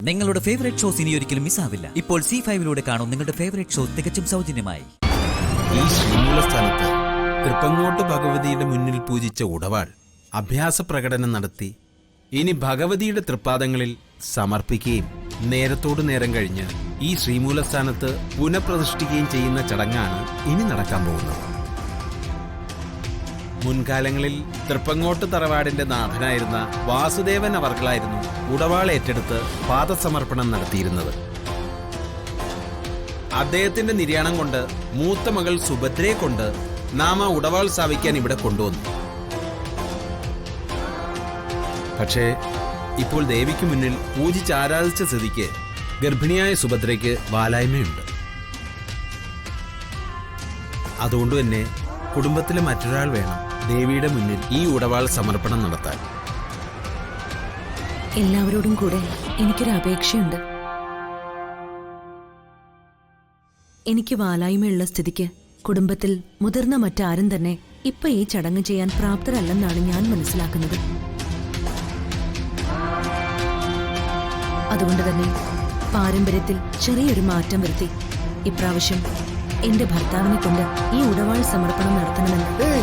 നിങ്ങളുടെ favourite shows ഇനി ഒരിക്കലും മിസ്സാവില്ല. ഇപ്പോൾ C5 കാണും നിങ്ങളുടെ ഫേവറേറ്റ് ഷോ തികച്ചും സൗജന്യമായി. ഈ ശ്രീമൂലസ്ഥാനത്ത് തൃപ്പങ്ങോട്ട് ഭഗവതിയുടെ മുന്നിൽ പൂജിച്ച ഉടവാൾ അഭ്യാസ പ്രകടനം നടത്തി ഇനി ഭഗവതിയുടെ തൃപ്പാദങ്ങളിൽ സമർപ്പിക്കുകയും നേരത്തോട് നേരം കഴിഞ്ഞ് ഈ ശ്രീമൂലസ്ഥാനത്ത് പുനഃപ്രതിഷ്ഠിക്കുകയും ചെയ്യുന്ന ചടങ്ങാണ് ഇനി നടക്കാൻ പോകുന്നത്. മുൻകാലങ്ങളിൽ തൃപ്പങ്ങോട്ട് തറവാടിന്റെ നാഥനായിരുന്ന വാസുദേവൻ അവർകളായിരുന്നു ഉടവാൾ ഏറ്റെടുത്ത് പാദസമർപ്പണം നടത്തിയിരുന്നത്. അദ്ദേഹത്തിന്റെ നിര്യാണം കൊണ്ട് മൂത്ത മകൾ സുഭദ്രയെ കൊണ്ട് നാം ആ ഉടവാൾ സ്ഥാപിക്കാൻ ഇവിടെ കൊണ്ടുവന്നു. പക്ഷേ ഇപ്പോൾ ദേവിക്ക് മുന്നിൽ പൂജിച്ച് ആരാധിച്ച സ്ഥിതിക്ക് ഗർഭിണിയായ സുഭദ്രയ്ക്ക് വാലായ്മയുണ്ട്. അതുകൊണ്ട് തന്നെ കുടുംബത്തിലെ മറ്റൊരാൾ വേണം ദേവിയുടെ മുന്നിൽ ഈ ഉടവാൾ സമർപ്പണം നടത്താൻ. എല്ലാവരോടും കൂടെ എനിക്കൊരു അപേക്ഷയുണ്ട്. എനിക്ക് വാലായ്മയുള്ള സ്ഥിതിക്ക് കുടുംബത്തിൽ മുതിർന്ന മറ്റാരും തന്നെ ഇപ്പൊ ഈ ചടങ്ങ് ചെയ്യാൻ പ്രാപ്തരല്ലെന്നാണ് ഞാൻ മനസ്സിലാക്കുന്നത്. അതുകൊണ്ട് തന്നെ പാരമ്പര്യത്തിൽ ചെറിയൊരു മാറ്റം വരുത്തി ഇപ്രാവശ്യം എന്റെ ഭർത്താവിനെ കൊണ്ട് ഈ ഉടവാൾ സമർപ്പണം നടത്തണമെന്ന്.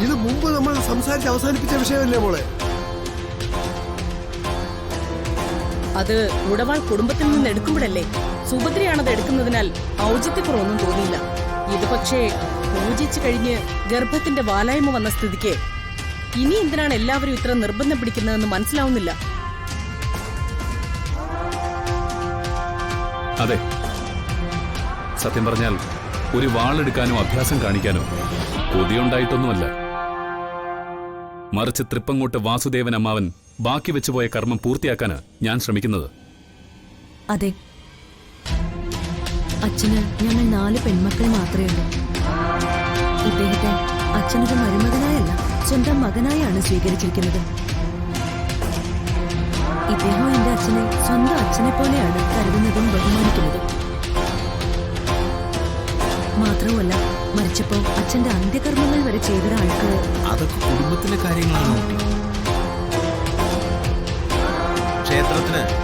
ഇത് മുമ്പ് നമ്മൾ സംസാരിച്ച് അവസാനിപ്പിച്ച വിഷയമല്ലേ മോളെ? അത് ഉടവാൾ കുടുംബത്തിൽ നിന്ന് എടുക്കുമ്പോഴല്ലേ. സുഭദ്രയാണത് എടുക്കുന്നതിനാൽ ഔചിത്യക്കുറവൊന്നും തോന്നിയില്ല. ഇത് പക്ഷേ പൂജിച്ചു കഴിഞ്ഞ് ഗർഭത്തിന്റെ വാലായ്മ വന്ന സ്ഥിതിക്ക് ഇനി എന്തിനാണ് എല്ലാവരും ഇത്ര നിർബന്ധം പിടിക്കുന്നതെന്ന് മനസ്സിലാവുന്നില്ല. അതെ, സത്യം പറഞ്ഞാൽ ഒരു വാളെടുക്കാനോ അഭ്യാസം കാണിക്കാനോ കൊതിയുണ്ടായിട്ടൊന്നുമല്ല. മറിച്ച് തൃപ്പങ്ങോട്ട് വാസുദേവൻ അമ്മാവൻ ബാക്കി വെച്ചുപോയ കർമ്മം പൂർത്തിയാക്കാന് ഞാൻ ശ്രമിക്കുന്നത്. അതെ, അച്ഛന് ഞങ്ങൾ 4 പെൺമക്കൾ മാത്രമേ ഉള്ളൂ. ഇദ്ദേഹത്തെ അച്ഛനൊരു മരുമകനായല്ല, സ്വന്തം മകനായാണ് സ്വീകരിച്ചിരിക്കുന്നത്. ഇദ്ദേഹം എന്റെ അച്ഛനെ സ്വന്തം അച്ഛനെ പോലെയാണ് കരുതുന്നതും ബഹുമാനിക്കുന്നതും. മാത്രവുമല്ല, മരിച്ചപ്പോ അച്ഛന്റെ അന്ത്യകർമ്മങ്ങൾ വരെ ചെയ്തൊരാൾക്ക് അതൊക്കെ കുടുംബത്തിലെ കാര്യങ്ങളാണ്.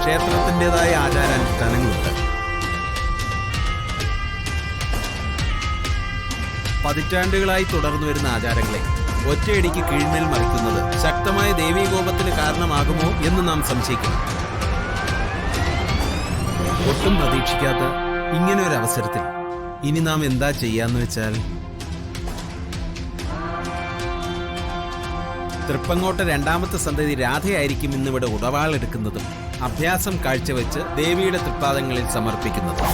ക്ഷേത്രത്തിൻ്റെതായ ആചാരാനുഷ്ഠാനങ്ങളുണ്ട്. പതിറ്റാണ്ടുകളായി തുടർന്നു വരുന്ന ആചാരങ്ങളെ ഒറ്റയടിക്ക് കീഴ്മേൽ മറിക്കുന്നത് ശക്തമായ ദേവീകോപത്തിന് കാരണമാകുമോ എന്ന് നാം സംശയിക്കണം. ഒട്ടും പ്രതീക്ഷിക്കാത്ത ഇങ്ങനെ ഒരു അവസരത്തിൽ ഇനി നാം എന്താ ചെയ്യാന്ന് വെച്ചാൽ, തൃപ്പങ്ങോട്ട് 2ാമത്തെ സന്തതി രാധയായിരിക്കും ഇന്നിവിടെ ഉടവാൾ എടുക്കുന്നതും അഭ്യാസം കാഴ്ചവെച്ച് ദേവിയുടെ തൃപ്പാദങ്ങളിൽ സമർപ്പിക്കുന്നതും.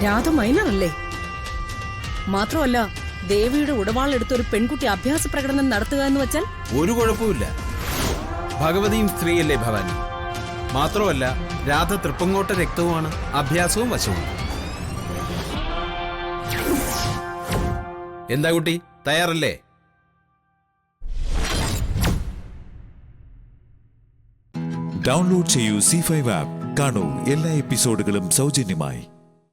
രാധ മൈനറല്ലേ? മാത്രമല്ല, ദേവിയുടെ ഉടവാൾ എടുത്ത് ഒരു പെൺകുട്ടി അഭ്യാസ പ്രകടനം നടത്തുക എന്ന് വെച്ചാൽ ഒരു കുഴപ്പമില്ല. ഭഗവതിയും സ്ത്രീയല്ലേ ഭവാനി. മാത്രമല്ല, രാധ തൃപ്പങ്ങോട്ട് രക്തവുമാണ്, അഭ്യാസവും വശവും. എന്താ കുട്ടി, തയ്യാറല്ലേ? ഡൗൺലോഡ് ചെയ്യൂ C5 ആപ്പ്. കാണൂ എല്ലാ എപ്പിസോഡുകളും സൗജന്യമായി.